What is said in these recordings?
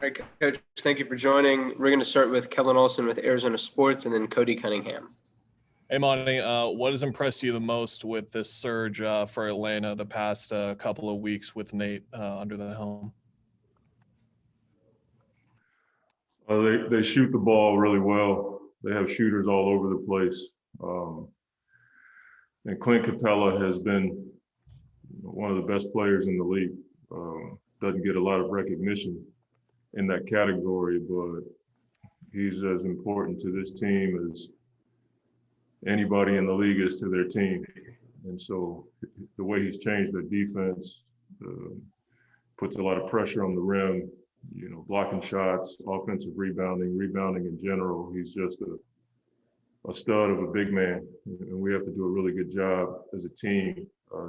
All right, Coach, thank you for joining. We're going to start with Kellen Olson with Arizona Sports and then Cody Cunningham. Hey, Monty, what has impressed you the most with this surge for Atlanta the past couple of weeks with Nate under the helm? They shoot the ball really well. They have shooters all over the place. And Clint Capella has been one of the best players in the league. Doesn't get a lot of recognition in that category, but he's as important to this team as anybody in the league is to their team. And so the way he's changed their defense puts a lot of pressure on the rim, blocking shots, offensive rebounding in general. He's just a stud of a big man. And we have to do a really good job as a team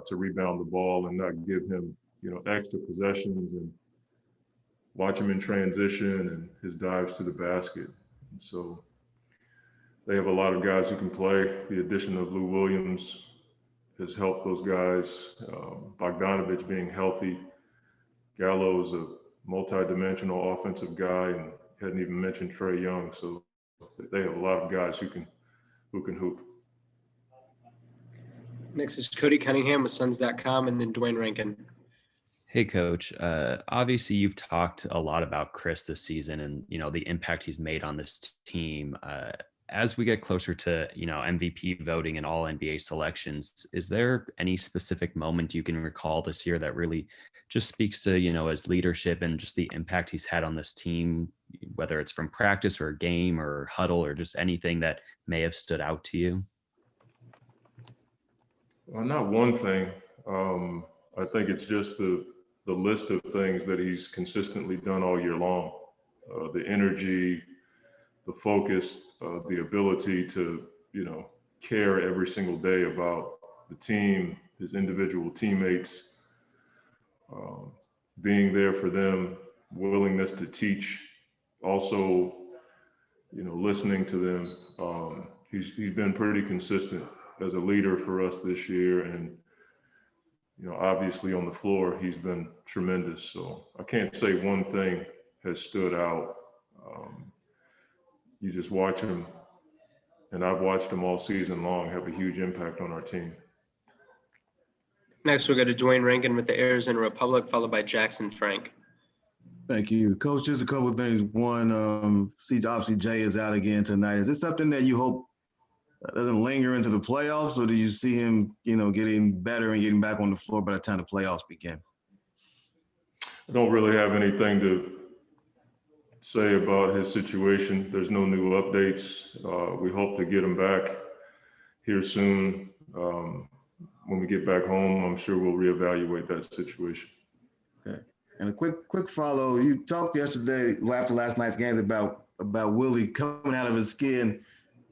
to rebound the ball and not give him, extra possessions and watch him in transition and his dives to the basket. And so they have a lot of guys who can play. The addition of Lou Williams has helped those guys. Bogdanovich being healthy. Gallo's a multi-dimensional offensive guy, and hadn't even mentioned Trae Young. So they have a lot of guys who can hoop. Next is Cody Cunningham with Suns.com and then Dwayne Rankin. Hey, Coach. Obviously, you've talked a lot about Chris this season and, the impact he's made on this team. As we get closer to, MVP voting and all NBA selections, is there any specific moment you can recall this year that really just speaks to, his leadership and just the impact he's had on this team, whether it's from practice or a game or huddle or just anything that may have stood out to you? Well, not one thing. I think it's just the list of things that he's consistently done all year long. The energy, the focus, the ability to, care every single day about the team, his individual teammates, being there for them, willingness to teach, also, listening to them. He's been pretty consistent as a leader for us this year. And, obviously on the floor, he's been tremendous. So I can't say one thing has stood out. You just watch him, and I've watched him all season long, have a huge impact on our team. Next, we'll go to Dwayne Rankin with the Arizona Republic, followed by Jackson Frank. Thank you. Coach, just a couple of things. One, obviously Jay is out again tonight. Is this something that you hope doesn't linger into the playoffs, or do you see him, getting better and getting back on the floor by the time the playoffs begin? I don't really have anything to say about his situation. There's no new updates. We hope to get him back here soon. When we get back home, I'm sure we'll reevaluate that situation. Okay. And a quick follow. You talked yesterday, after last night's games, about Willie coming out of his skin,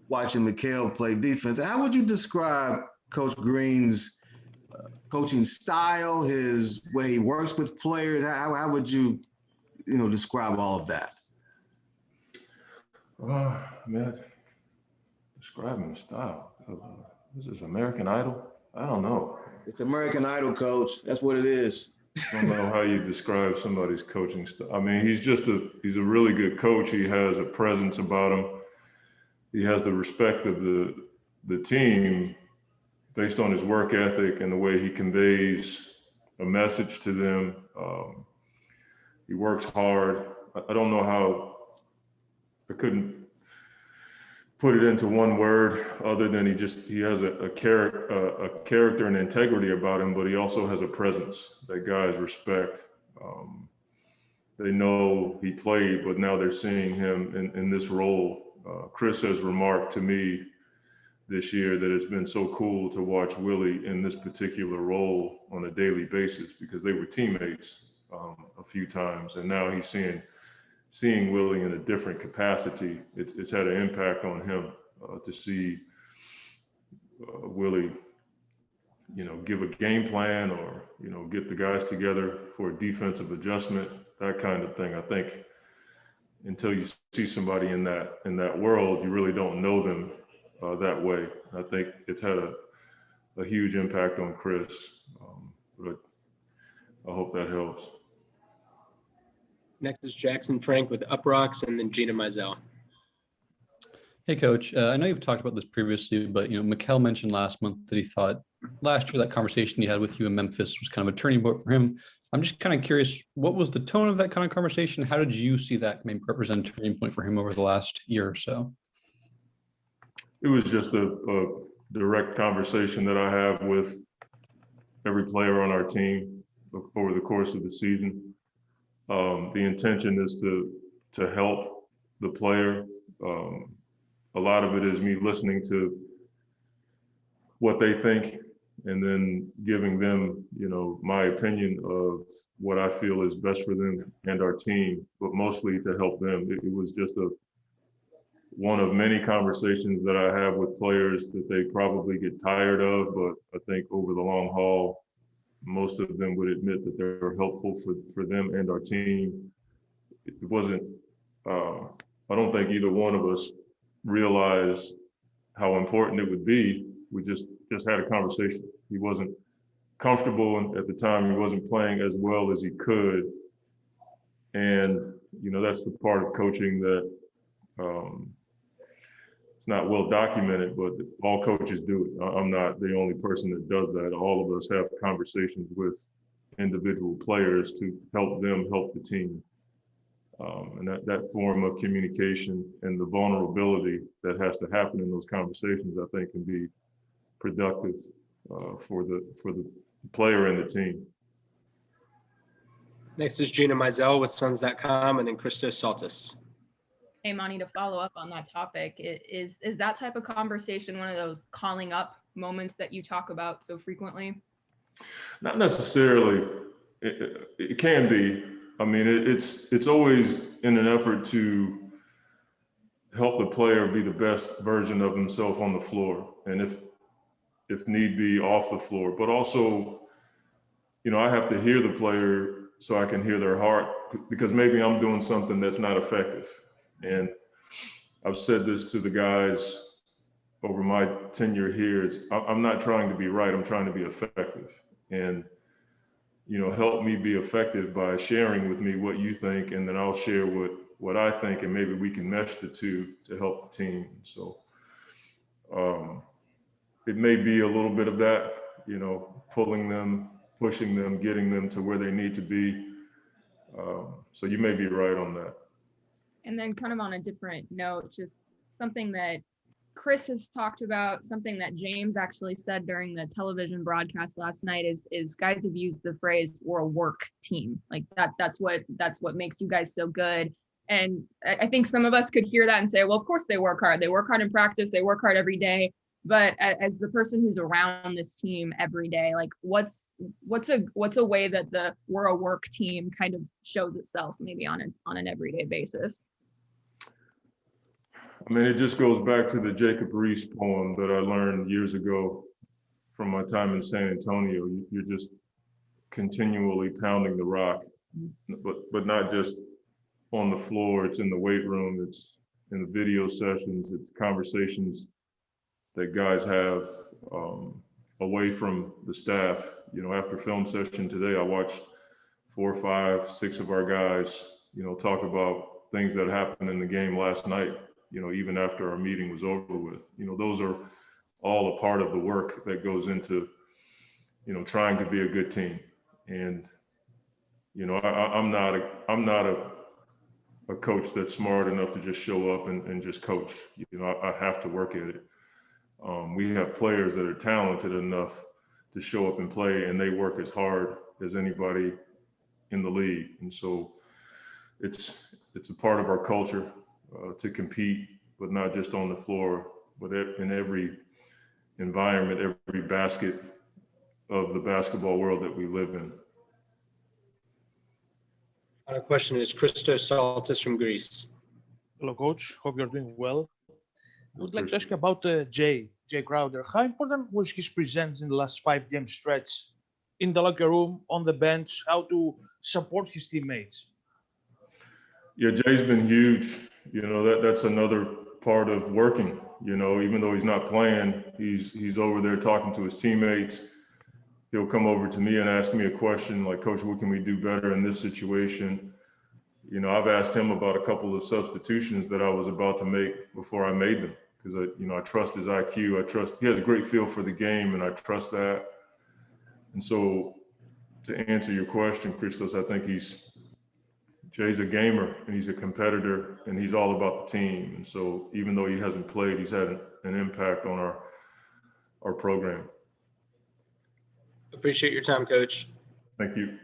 watching Mikal play defense. How would you describe Coach Green's coaching style, his way he works with players? How would you, describe all of that? Describing his style. Is this American Idol? I don't know. It's American Idol, Coach. That's what it is. I don't know how you describe somebody's coaching style. I mean, he's a really good coach. He has a presence about him. He has the respect of the team based on his work ethic and the way he conveys a message to them. He works hard. I don't know how I couldn't put it into one word other than he has a character and integrity about him, but he also has a presence that guys respect. They know he played, but now they're seeing him in this role. Chris has remarked to me this year that it's been so cool to watch Willie in this particular role on a daily basis because they were teammates a few times, and now he's seeing Willie in a different capacity. It's had an impact on him to see Willie, give a game plan or, get the guys together for a defensive adjustment, that kind of thing. I think until you see somebody in that world, you really don't know them that way. I think it's had a huge impact on Chris, but I hope that helps. Next is Jackson Frank with Uprocks, and then Gina Mizell. Hey, Coach. I know you've talked about this previously, but Mikal mentioned last month that he thought last year that conversation he had with you in Memphis was kind of a turning point for him. I'm just kind of curious, what was the tone of that kind of conversation? How did you see that maybe represent a turning point for him over the last year or so? It was just a direct conversation that I have with every player on our team over the course of the season. The intention is to help the player. A lot of it is me listening to what they think and then giving them, my opinion of what I feel is best for them and our team, but mostly to help them. It was just one of many conversations that I have with players that they probably get tired of, but I think over the long haul, most of them would admit that they're helpful for them and our team. It wasn't, I don't think either one of us realized how important it would be. We just had a conversation. He wasn't comfortable, and at the time he wasn't playing as well as he could. And, that's the part of coaching that it's not well documented, but all coaches do it. I'm not the only person that does that. All of us have conversations with individual players to help them help the team. And that form of communication and the vulnerability that has to happen in those conversations, I think, can be productive for the player and the team. Next is Gina Mizell with Suns.com, and then Christos Saltis. Hey, Monty, to follow up on that topic, is that type of conversation one of those calling up moments that you talk about so frequently? Not necessarily. It can be. I mean, it's always in an effort to help the player be the best version of himself on the floor, and if need be, off the floor. But also, I have to hear the player so I can hear their heart, because maybe I'm doing something that's not effective. And I've said this to the guys over my tenure here, I'm not trying to be right, I'm trying to be effective. And, help me be effective by sharing with me what you think, and then I'll share what I think, and maybe we can mesh the two to help the team. So it may be a little bit of that, pulling them, pushing them, getting them to where they need to be. So you may be right on that. And then kind of on a different note, just something that Chris has talked about, something that James actually said during the television broadcast last night is guys have used the phrase, we're a work team. Like that's what makes you guys so good. And I think some of us could hear that and say, well, of course they work hard. They work hard in practice. They work hard every day. But as the person who's around this team every day, like what's a way that we're a work team kind of shows itself maybe on an everyday basis? I mean, it just goes back to the Jacob Riis poem that I learned years ago from my time in San Antonio. You're just continually pounding the rock, but not just on the floor. It's in the weight room. It's in the video sessions. It's conversations that guys have away from the staff. After film session today, I watched 4, 5, 6 of our guys, talk about things that happened in the game last night, even after our meeting was over with. Those are all a part of the work that goes into, trying to be a good team. And, I'm not a coach that's smart enough to just show up and just coach. I have to work at it. We have players that are talented enough to show up and play, and they work as hard as anybody in the league. And so it's a part of our culture to compete, but not just on the floor, but in every environment, every basket of the basketball world that we live in. Final question is Christos Saltis from Greece. Hello, Coach. Hope you're doing well. I would like to ask you about Jay Crowder. How important was his presence in the last 5-game stretch in the locker room, on the bench, how to support his teammates? Yeah, Jay's been huge. That's another part of working. Even though he's not playing, he's over there talking to his teammates. He'll come over to me and ask me a question like, Coach, what can we do better in this situation? you know, I've asked him about a couple of substitutions that I was about to make before I made them, because I trust his IQ. I trust he has a great feel for the game, and I trust that. And so, to answer your question, Christos, I think Jay's a gamer and he's a competitor and he's all about the team. And so, even though he hasn't played, he's had an impact on our program. Appreciate your time, Coach. Thank you.